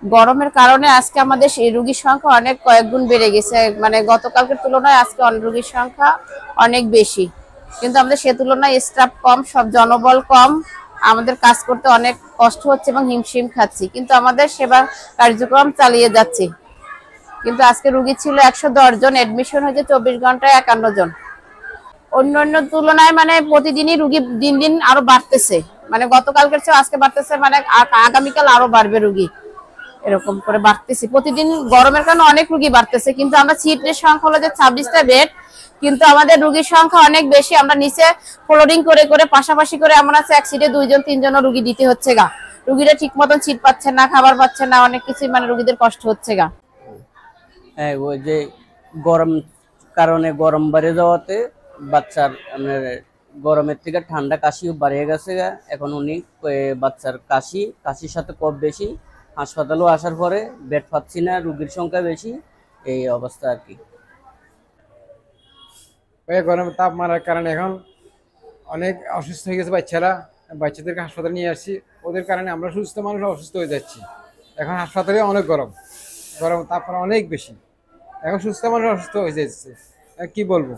গরমের কারণে আজকে আমাদের সেই রোগীর সংখ্যা অনেক কয়েক গুণ বেড়ে গেছে, মানে গতকালকের তুলনায় আজকে রোগীর সংখ্যা অনেক বেশি। কিন্তু আমাদের সে তুলনায় স্টাফ কম, সব জনবল কম, আমাদের কাজ করতে অনেক কষ্ট হচ্ছে এবং হিমশিম খাচ্ছি, কিন্তু আমাদের সেবা কার্যক্রম চালিয়ে যাচ্ছি। কিন্তু আজকে রোগী ছিল 110 জন, এডমিশন হয়েছে 24 ঘন্টায় 51 জন। অন্যান্য তুলনায় মানে প্রতিদিনই রুগী দিন দিন আরো বাড়তেছে, মানে গতকালকের চেয়ে আজকে বাড়তেছে, মানে আগামীকাল আরো বাড়বে রুগী, এরকম করে বাড়তেছে প্রতিদিন। গরমের কারণে অনেক রুগী বাড়তেছে, কিন্তু আমরা সিটের সংখ্যা হলো যে 26টা বেড, কিন্তু আমাদের রুগীর সংখ্যা অনেক বেশি। আমরা নিচে ফ্লোরিং করে করে পাশাপাশি করে এমন আছে এক সিটে 2 জন 3 জন রুগী দিতে হচ্ছে গা। রুগীরা ঠিক মতন সিট পাচ্ছে না, খাবার পাচ্ছে না, অনেক কিছু, মানে রুগীদের কষ্ট হচ্ছে গা। হ্যাঁ, ওই যে গরম কারণে গরম বেড়ে যাওয়াতে বাচ্চার গরমের থেকে ঠান্ডা কাশিও বাড়িয়ে গেছে গা। এখন উনি বাচ্চার কাশির সাথে কফ বেশি, হাসপাতালেও আসার পরে বেড পাচ্ছি না, রুগীর সংখ্যা বেশি, এই অবস্থা আর কি। গরমের তাপমাত্রার কারণে এখন অনেক অসুস্থ হয়ে গেছে বাচ্চারা। বাচ্চাদেরকে হাসপাতালে নিয়ে আসছি, ওদের কারণে আমরা সুস্থ মানুষ অসুস্থ হয়ে যাচ্ছি। এখন হাসপাতালে অনেক গরম, তাপমাত্রা অনেক বেশি, এখন সুস্থ মানুষ অসুস্থ হয়ে যাচ্ছে। কি বলবো।